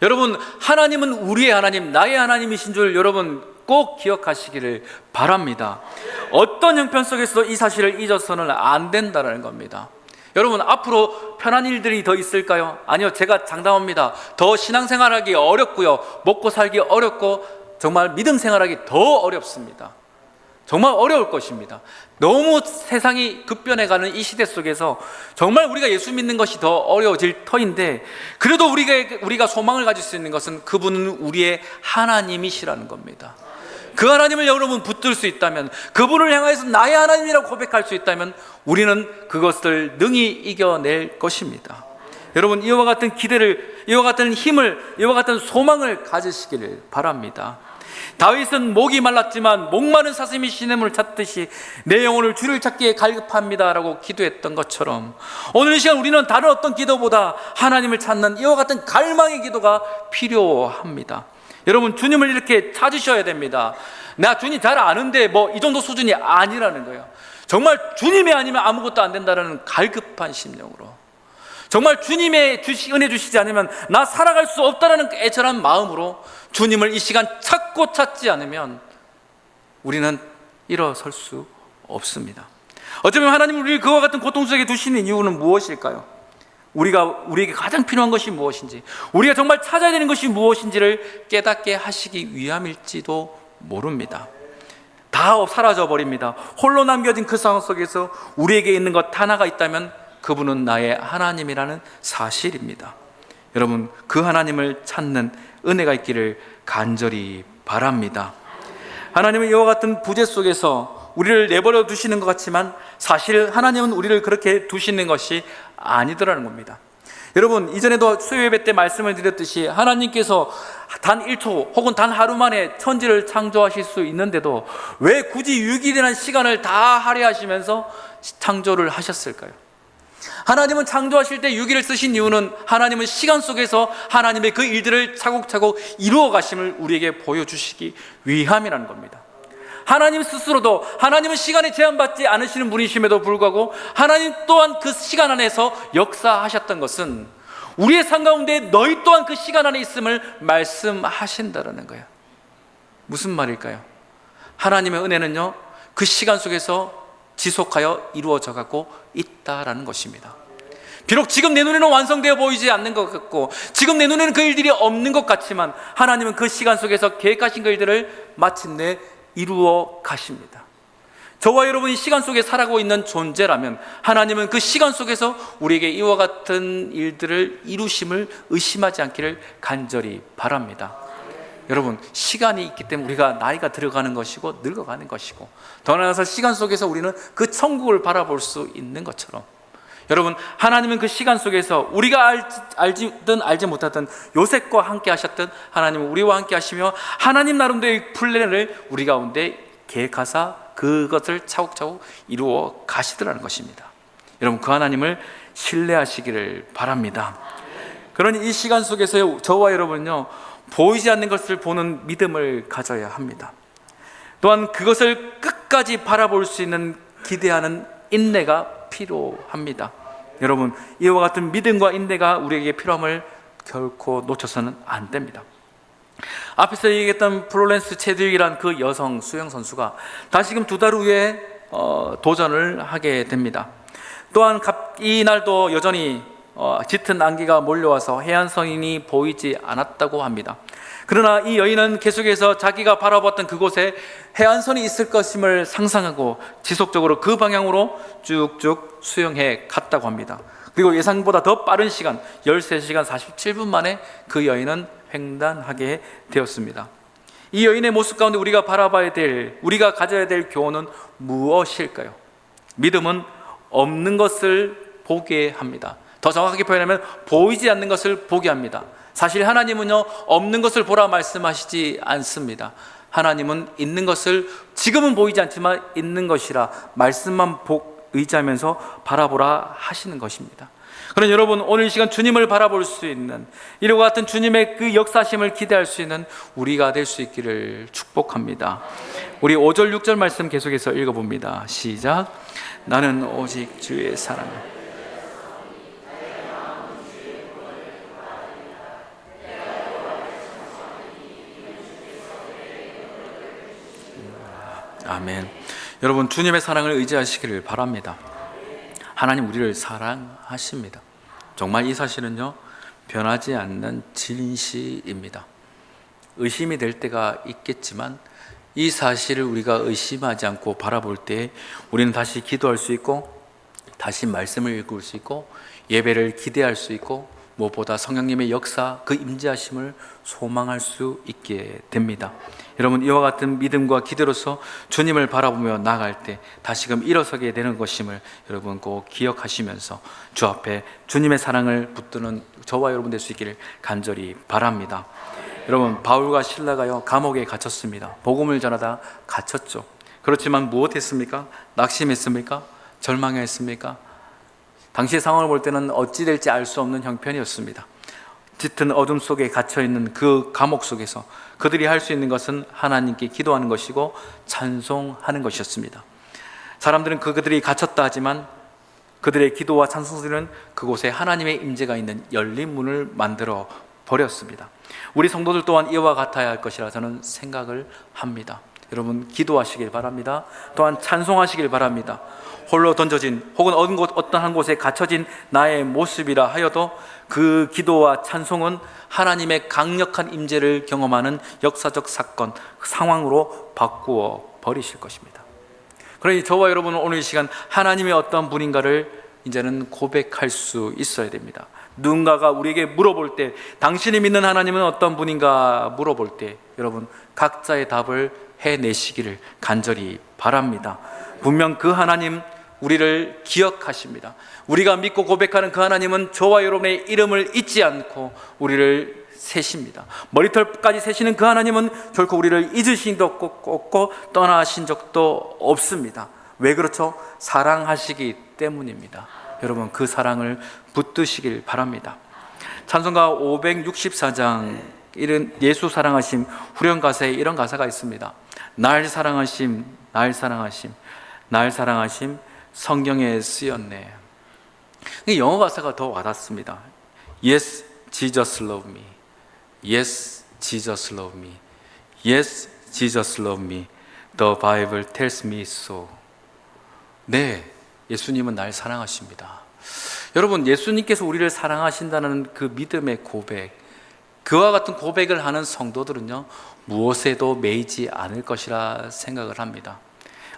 여러분, 하나님은 우리의 하나님, 나의 하나님이신 줄 여러분 꼭 기억하시기를 바랍니다. 어떤 형편 속에서도 이 사실을 잊어서는 안 된다는 겁니다. 여러분, 앞으로 편한 일들이 더 있을까요? 아니요, 제가 장담합니다. 더 신앙생활하기 어렵고요, 먹고 살기 어렵고, 정말 믿음 생활하기 더 어렵습니다. 정말 어려울 것입니다. 너무 세상이 급변해가는 이 시대 속에서 정말 우리가 예수 믿는 것이 더 어려워질 터인데, 그래도 우리가 소망을 가질 수 있는 것은 그분은 우리의 하나님이시라는 겁니다. 그 하나님을 여러분 붙들 수 있다면, 그분을 향해서 나의 하나님이라고 고백할 수 있다면 우리는 그것을 능히 이겨낼 것입니다. 여러분, 이와 같은 기대를, 이와 같은 힘을, 이와 같은 소망을 가지시기를 바랍니다. 다윗은 목이 말랐지만 목마른 사슴이 시냇물을 찾듯이 내 영혼을 주를 찾기에 갈급합니다 라고 기도했던 것처럼, 오늘 이 시간 우리는 다른 어떤 기도보다 하나님을 찾는 이와 같은 갈망의 기도가 필요합니다. 여러분, 주님을 이렇게 찾으셔야 됩니다. 나 주님 잘 아는데 뭐 이 정도 수준이 아니라는 거예요. 정말 주님이 아니면 아무것도 안 된다는 갈급한 심령으로, 정말 주님의 은혜 주시지 않으면 나 살아갈 수 없다라는 애절한 마음으로 주님을 이 시간 찾고 찾지 않으면 우리는 일어설 수 없습니다. 어쩌면 하나님은 우리를 그와 같은 고통 속에 두시는 이유는 무엇일까요? 우리에게 가장 필요한 것이 무엇인지, 우리가 정말 찾아야 되는 것이 무엇인지를 깨닫게 하시기 위함일지도 모릅니다. 다 사라져 버립니다. 홀로 남겨진 그 상황 속에서 우리에게 있는 것 하나가 있다면 그분은 나의 하나님이라는 사실입니다. 여러분, 그 하나님을 찾는 은혜가 있기를 간절히 바랍니다. 하나님은 이와 같은 부재 속에서 우리를 내버려 두시는 것 같지만 사실 하나님은 우리를 그렇게 두시는 것이 아니더라는 겁니다. 여러분, 이전에도 수요 예배 때 말씀을 드렸듯이 하나님께서 단 1초 혹은 단 하루 만에 천지를 창조하실 수 있는데도 왜 굳이 6일이라는 시간을 다 할애하시면서 창조를 하셨을까요? 하나님은 창조하실 때 6일을 쓰신 이유는 하나님은 시간 속에서 하나님의 그 일들을 차곡차곡 이루어 가심을 우리에게 보여주시기 위함이라는 겁니다. 하나님 스스로도, 하나님은 시간에 제한받지 않으시는 분이심에도 불구하고 하나님 또한 그 시간 안에서 역사하셨던 것은 우리의 삶 가운데 너희 또한 그 시간 안에 있음을 말씀하신다는 거예요. 무슨 말일까요? 하나님의 은혜는요, 그 시간 속에서 지속하여 이루어져 가고 있다라는 것입니다. 비록 지금 내 눈에는 완성되어 보이지 않는 것 같고 지금 내 눈에는 그 일들이 없는 것 같지만 하나님은 그 시간 속에서 계획하신 그 일들을 마침내 이루어 가십니다. 저와 여러분이 시간 속에 살아가고 있는 존재라면 하나님은 그 시간 속에서 우리에게 이와 같은 일들을 이루심을 의심하지 않기를 간절히 바랍니다. 여러분, 시간이 있기 때문에 우리가 나이가 들어가는 것이고 늙어가는 것이고, 더 나아가서 시간 속에서 우리는 그 천국을 바라볼 수 있는 것처럼, 여러분, 하나님은 그 시간 속에서 우리가 알든 알지 못하든 요셉과 함께 하셨던 하나님은 우리와 함께 하시며 하나님 나름대로의 플랜을 우리 가운데 계획하사 그것을 차곡차곡 이루어 가시더라는 것입니다. 여러분, 그 하나님을 신뢰하시기를 바랍니다. 그러니 이 시간 속에서 저와 여러분은요, 보이지 않는 것을 보는 믿음을 가져야 합니다. 또한 그것을 끝까지 바라볼 수 있는 기대하는 인내가 필요합니다. 여러분, 이와 같은 믿음과 인내가 우리에게 필요함을 결코 놓쳐서는 안 됩니다. 앞에서 얘기했던 플로렌스 체드윅이라는 그 여성 수영 선수가 다시금 2달 후에 도전을 하게 됩니다. 또한 이날도 여전히 짙은 안개가 몰려와서 해안선이 보이지 않았다고 합니다. 그러나 이 여인은 계속해서 자기가 바라봤던 그곳에 해안선이 있을 것임을 상상하고 지속적으로 그 방향으로 쭉쭉 수영해 갔다고 합니다. 그리고 예상보다 더 빠른 시간 13시간 47분 만에 그 여인은 횡단하게 되었습니다. 이 여인의 모습 가운데 우리가 바라봐야 될, 우리가 가져야 될 교훈은 무엇일까요? 믿음은 없는 것을 보게 합니다. 더 정확하게 표현하면 보이지 않는 것을 보게 합니다. 사실 하나님은요, 없는 것을 보라 말씀하시지 않습니다. 하나님은 있는 것을 지금은 보이지 않지만 있는 것이라 말씀만 의지하면서 바라보라 하시는 것입니다. 그러나 여러분, 오늘 이 시간 주님을 바라볼 수 있는, 이와 같은 주님의 그 역사심을 기대할 수 있는 우리가 될 수 있기를 축복합니다. 우리 5절 6절 말씀 계속해서 읽어봅니다. 시작. 나는 오직 주의 사랑을 아멘. 여러분, 주님의 사랑을 의지하시기를 바랍니다. 하나님 우리를 사랑하십니다. 정말 이 사실은요, 변하지 않는 진실입니다. 의심이 될 때가 있겠지만 이 사실을 우리가 의심하지 않고 바라볼 때 우리는 다시 기도할 수 있고, 다시 말씀을 읽을 수 있고, 예배를 기대할 수 있고, 무엇보다 성령님의 역사, 그 임재하심을 소망할 수 있게 됩니다. 여러분, 이와 같은 믿음과 기대로서 주님을 바라보며 나아갈 때 다시금 일어서게 되는 것임을 여러분 꼭 기억하시면서 주 앞에 주님의 사랑을 붙드는 저와 여러분 될 수 있기를 간절히 바랍니다. 여러분, 바울과 실라가요, 감옥에 갇혔습니다. 복음을 전하다 갇혔죠. 그렇지만 무엇했습니까? 낙심했습니까? 절망했습니까? 당시의 상황을 볼 때는 어찌 될지 알 수 없는 형편이었습니다. 짙은 어둠 속에 갇혀있는 그 감옥 속에서 그들이 할 수 있는 것은 하나님께 기도하는 것이고 찬송하는 것이었습니다. 사람들은 그들이 갇혔다 하지만 그들의 기도와 찬송들은 그곳에 하나님의 임재가 있는 열린 문을 만들어 버렸습니다. 우리 성도들 또한 이와 같아야 할 것이라 저는 생각을 합니다. 여러분, 기도하시길 바랍니다. 또한 찬송하시길 바랍니다. 홀로 던져진 혹은 어떤 한 곳에 갇혀진 나의 모습이라 하여도 그 기도와 찬송은 하나님의 강력한 임재를 경험하는 역사적 사건, 상황으로 바꾸어 버리실 것입니다. 그러니 저와 여러분은 오늘 이 시간 하나님의 어떤 분인가를 이제는 고백할 수 있어야 됩니다. 누군가가 우리에게 물어볼 때, 당신이 믿는 하나님은 어떤 분인가 물어볼 때 여러분 각자의 답을 해내시기를 간절히 바랍니다. 분명 그 하나님 우리를 기억하십니다. 우리가 믿고 고백하는 그 하나님은 저와 여러분의 이름을 잊지 않고 우리를 세십니다. 머리털까지 세시는 그 하나님은 결코 우리를 잊으신 적도 없고 떠나신 적도 없습니다. 왜 그렇죠? 사랑하시기 때문입니다. 여러분, 그 사랑을 붙드시길 바랍니다. 찬송가 564장 이런 예수 사랑하심 후렴가사에 이런 가사가 있습니다. 날 사랑하심, 날 사랑하심, 날 사랑하심 성경에 쓰였네. 영어 가사가 더 와닿습니다. Yes, Jesus love me. Yes, Jesus love me. Yes, Jesus love me. The Bible tells me so. 네, 예수님은 날 사랑하십니다. 여러분, 예수님께서 우리를 사랑하신다는 그 믿음의 고백, 그와 같은 고백을 하는 성도들은요, 무엇에도 매이지 않을 것이라 생각을 합니다.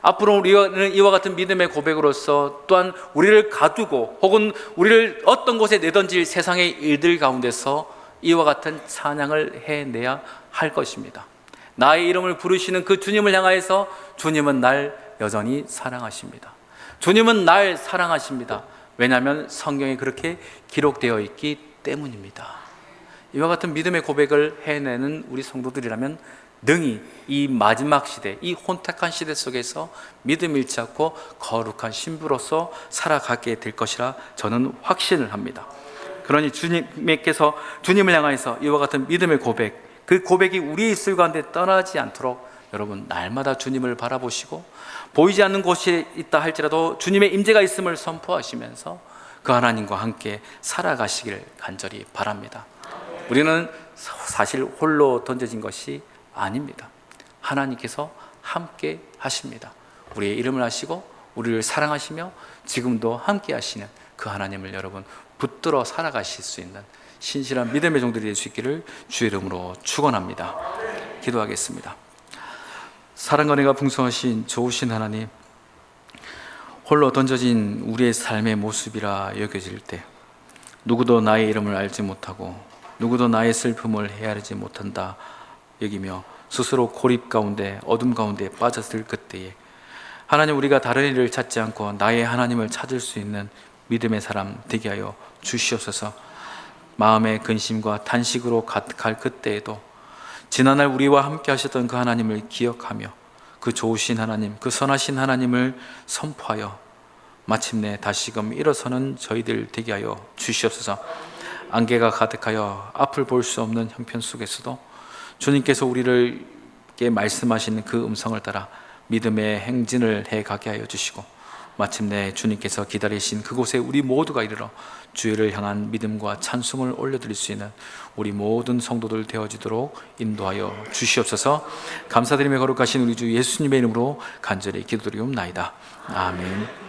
앞으로 우리는 이와 같은 믿음의 고백으로서 또한 우리를 가두고 혹은 우리를 어떤 곳에 내던질 세상의 일들 가운데서 이와 같은 찬양을 해내야 할 것입니다. 나의 이름을 부르시는 그 주님을 향하여서 주님은 날 여전히 사랑하십니다. 주님은 날 사랑하십니다. 왜냐하면 성경에 그렇게 기록되어 있기 때문입니다. 이와 같은 믿음의 고백을 해내는 우리 성도들이라면 능히 이 마지막 시대, 이 혼탁한 시대 속에서 믿음 잃지 않고 거룩한 신부로서 살아가게 될 것이라 저는 확신을 합니다. 그러니 주님께서 주님을 향하여서 이와 같은 믿음의 고백, 그 고백이 우리 입술 가운데 떠나지 않도록 여러분 날마다 주님을 바라보시고 보이지 않는 곳이 있다 할지라도 주님의 임재가 있음을 선포하시면서 그 하나님과 함께 살아가시기를 간절히 바랍니다. 우리는 사실 홀로 던져진 것이 아닙니다. 하나님께서 함께 하십니다. 우리의 이름을 아시고 우리를 사랑하시며 지금도 함께 하시는 그 하나님을 여러분 붙들어 살아가실 수 있는 신실한 믿음의 종들이 될 수 있기를 주의 이름으로 축원합니다. 기도하겠습니다. 사랑과 은혜가 풍성하신 좋으신 하나님, 홀로 던져진 우리의 삶의 모습이라 여겨질 때 누구도 나의 이름을 알지 못하고 누구도 나의 슬픔을 헤아리지 못한다 여기며 스스로 고립 가운데 어둠 가운데 빠졌을 그때에 하나님, 우리가 다른 일을 찾지 않고 나의 하나님을 찾을 수 있는 믿음의 사람 되게 하여 주시옵소서. 마음의 근심과 탄식으로 가득할 그때에도 지난날 우리와 함께 하셨던 그 하나님을 기억하며 그 좋으신 하나님, 그 선하신 하나님을 선포하여 마침내 다시금 일어서는 저희들 되게 하여 주시옵소서. 안개가 가득하여 앞을 볼 수 없는 형편 속에서도 주님께서 우리에게 말씀하시는 그 음성을 따라 믿음의 행진을 해가게 하여 주시고, 마침내 주님께서 기다리신 그곳에 우리 모두가 이르러 주를 향한 믿음과 찬송을 올려드릴 수 있는 우리 모든 성도들 되어지도록 인도하여 주시옵소서. 감사드리며 거룩하신 우리 주 예수님의 이름으로 간절히 기도드리옵나이다. 아멘.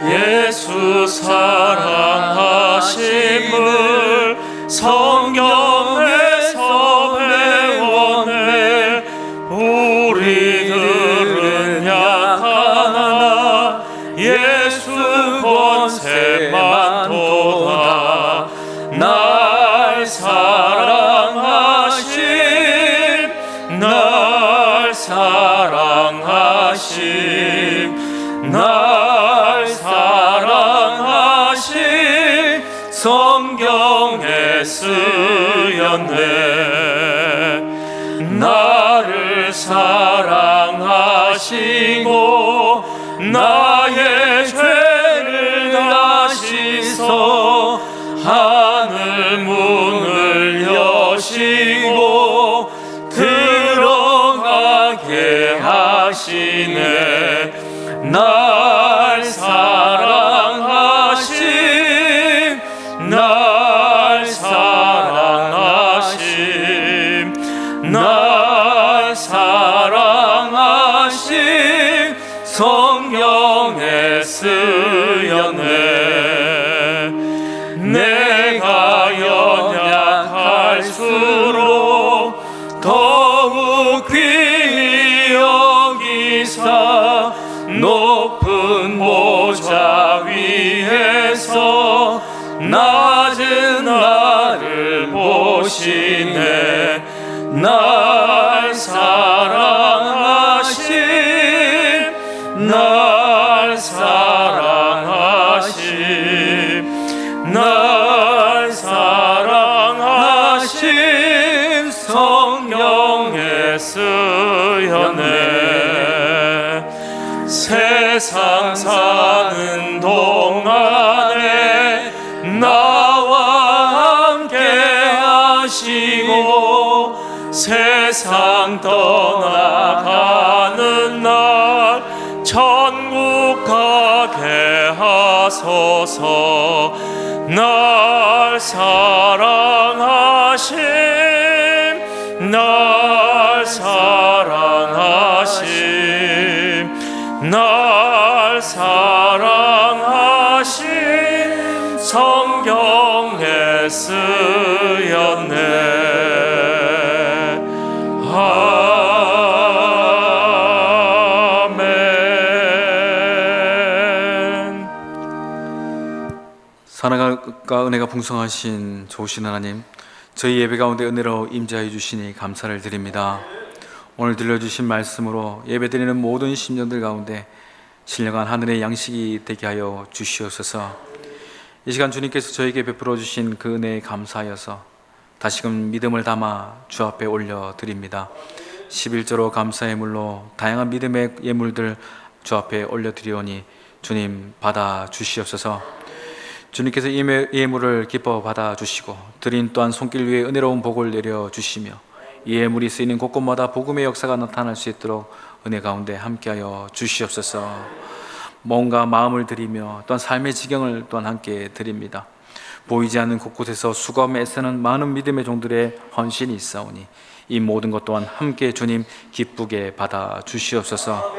예수 사랑하심을 성경에서 배웠네. 우리들은 약하나 예수 권세만 도다. 날 사랑하심, 날 사랑하심, 날 사랑하심, 성경에 쓰였네. 나를 사랑하시고 나의 죄를 다 씻어 하늘 문을 여시고 들어가게 하시네. 날 사랑하심, 날 사랑하심, 날 사랑하심, 성경에 쓰였네. 내가 연약할수록 더욱 귀히 여기사 높은 보좌 위에서 낮은 나를 보시네. 날 사랑하심, 날 사랑하심, 날 사랑하심, 성경에 쓰였네. 세상 사는 동안에 나와 함께 하시고 세상 떠나가는 날 천국 가게 하소서. 날 사랑하심, 날 사랑하심, 날 사랑하심, 성경에 쓰였네. 아멘. 사랑과 은혜가 풍성하신 좋으신 하나님, 저희 예배 가운데 은혜로 임재하여 주시니 감사를 드립니다. 오늘 들려주신 말씀으로 예배드리는 모든 심령들 가운데 신령한 하늘의 양식이 되게 하여 주시옵소서. 이 시간 주님께서 저에게 베풀어 주신 그 은혜에 감사하여서 다시금 믿음을 담아 주 앞에 올려드립니다. 11조로 감사의 물로 다양한 믿음의 예물들 주 앞에 올려드리오니 주님 받아 주시옵소서. 주님께서 이 예물을 기뻐 받아 주시고 드린 또한 손길 위에 은혜로운 복을 내려 주시며 이 예물이 쓰이는 곳곳마다 복음의 역사가 나타날 수 있도록 은혜 가운데 함께하여 주시옵소서. 뭔가 마음을 드리며 또한 삶의 지경을 또한 함께 드립니다. 보이지 않는 곳곳에서 수고하며 애쓰는 많은 믿음의 종들의 헌신이 있사오니 이 모든 것 또한 함께 주님 기쁘게 받아 주시옵소서.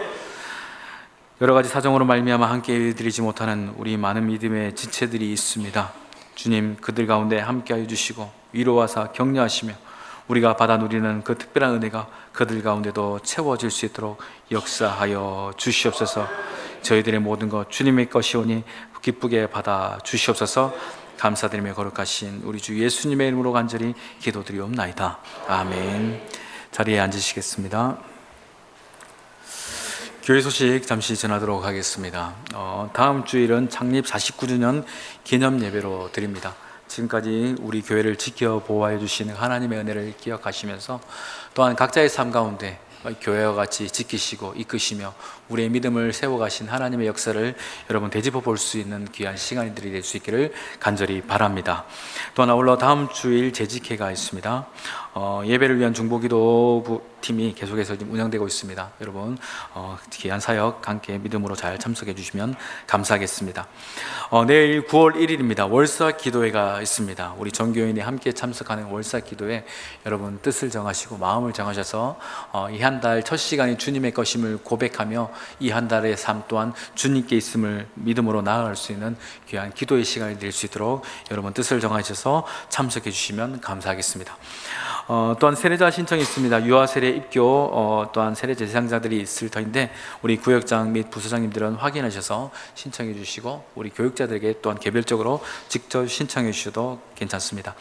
여러 가지 사정으로 말미암아 함께 드리지 못하는 우리 많은 믿음의 지체들이 있습니다. 주님 그들 가운데 함께하여 주시고 위로하사 격려하시며 우리가 받아 누리는 그 특별한 은혜가 그들 가운데도 채워질 수 있도록 역사하여 주시옵소서. 저희들의 모든 것 주님의 것이오니 기쁘게 받아 주시옵소서. 감사드리며 거룩하신 우리 주 예수님의 이름으로 간절히 기도드리옵나이다. 아멘. 자리에 앉으시겠습니다. 교회 소식 잠시 전하도록 하겠습니다. 다음 주일은 창립 49주년 기념 예배로 드립니다. 지금까지 우리 교회를 지켜 보호해 주시는 하나님의 은혜를 기억하시면서 또한 각자의 삶 가운데 교회와 같이 지키시고 이끄시며 우리의 믿음을 세워가신 하나님의 역사를 여러분 되짚어 볼 수 있는 귀한 시간들이 될 수 있기를 간절히 바랍니다. 또한 아울러 다음 주일 재직회가 있습니다. 예배를 위한 중보기도 팀이 계속해서 운영되고 있습니다. 여러분 귀한 사역 함께 믿음으로 잘 참석해 주시면 감사하겠습니다. 내일 9월 1일입니다. 월사 기도회가 있습니다. 우리 전교인이 함께 참석하는 월사 기도회, 여러분 뜻을 정하시고 마음을 정하셔서 이 한 달 첫 시간이 주님의 것임을 고백하며 이 한 달의 삶 또한 주님께 있음을 믿음으로 나아갈 수 있는 귀한 기도의 시간이 될 수 있도록 여러분 뜻을 정하셔서 참석해 주시면 감사하겠습니다. 또한 세례자 신청이 있습니다. 유아 세례 입교 또한 세례 대상자들이 있을 터인데 우리 구역장 및 부서장님들은 확인하셔서 신청해 주시고 우리 교육자들에게 또한 개별적으로 직접 신청해 주셔도 괜찮습니다.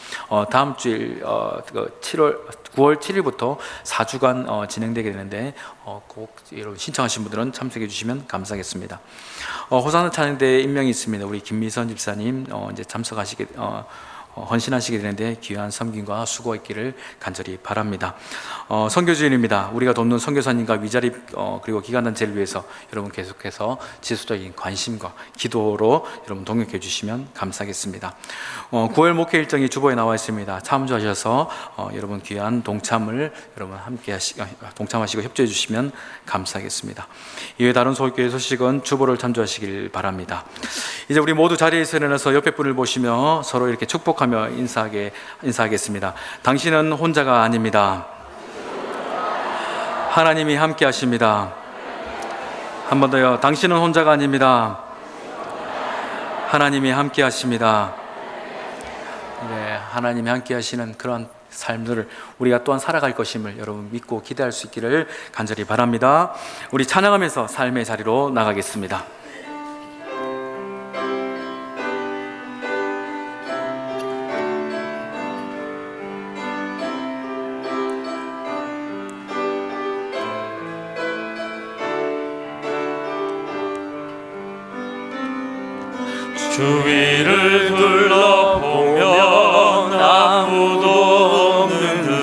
다음 주일 9월 7일부터 4주간 진행되게 되는데 꼭 여러분 신청하신 분들은 참석해 주시면 감사하겠습니다. 호산나 찬양대에 임명이 있습니다. 우리 김미선 집사님 이제 참석하시게 헌신하시게 되는데 귀한 섬김과 수고가 있기를 간절히 바랍니다. 선교주일입니다. 우리가 돕는 선교사님과 위자립 그리고 기관단체를 위해서 여러분 계속해서 지속적인 관심과 기도로 여러분 동역해 주시면 감사하겠습니다. 9월 목회 일정이 주보에 나와 있습니다. 참조하셔서 여러분 귀한 동참을 여러분 함께 동참하시고 협조해 주시면 감사하겠습니다. 이외 다른 소교회 소식은 주보를 참조하시길 바랍니다. 이제 우리 모두 자리에서 일어나서 옆에 분을 보시며 서로 이렇게 축복하며 인사하겠습니다. 당신은 혼자가 아닙니다. 하나님이 함께 하십니다. 한 번 더요. 당신은 혼자가 아닙니다. 하나님이 함께 하십니다. 네, 하나님이 함께 하시는 그런 삶들을 우리가 또한 살아갈 것임을 여러분 믿고 기대할 수 있기를 간절히 바랍니다. 우리 찬양하면서 삶의 자리로 나가겠습니다. 주위를 둘러보면 아무도 없는 듯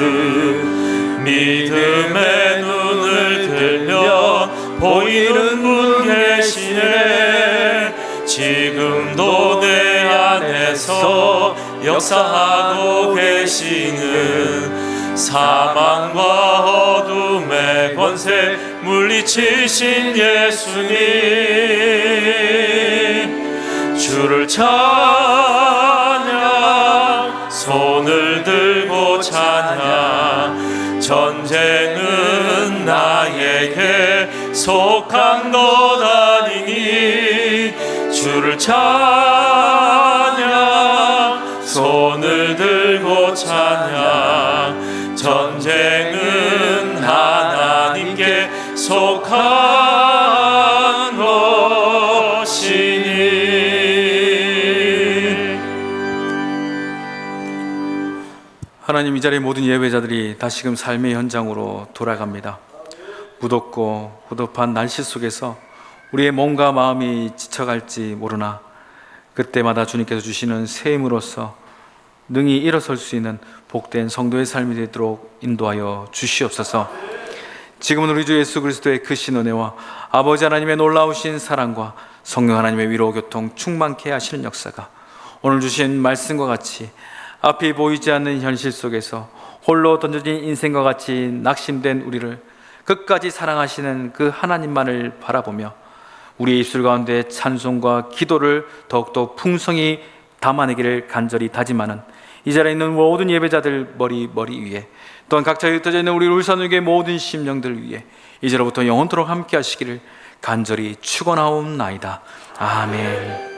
믿음의 눈을 들면 보이는 분 계시네. 지금도 내 안에서 역사하고 계시는 사망과 어둠의 권세 물리치신 예수님, 주를 찬양, 손을 들고 찬양. 전쟁은 나에게 속한 것 아니니 주를 찬양, 손을 들고 찬양. 전쟁은 하나님께 속한 것이니. 하나님, 이 자리의 모든 예배자들이 다시금 삶의 현장으로 돌아갑니다. 무덥고 후덥한 날씨 속에서 우리의 몸과 마음이 지쳐갈지 모르나 그때마다 주님께서 주시는 새 힘으로써 능히 일어설 수 있는 복된 성도의 삶이 되도록 인도하여 주시옵소서. 지금은 우리 주 예수 그리스도의 크신 은혜와 아버지 하나님의 놀라우신 사랑과 성령 하나님의 위로 교통 충만케 하시는 역사가 오늘 주신 말씀과 같이 앞이 보이지 않는 현실 속에서 홀로 던져진 인생과 같이 낙심된 우리를 끝까지 사랑하시는 그 하나님만을 바라보며 우리의 입술 가운데 찬송과 기도를 더욱더 풍성히 담아내기를 간절히 다짐하는 이 자리에 있는 모든 예배자들 머리 위에 또한 각자 흩어져 있는 우리 울산의교회 모든 심령들 위에 이제로부터 영원토록 함께 하시기를 간절히 축원하옵나이다. 아멘.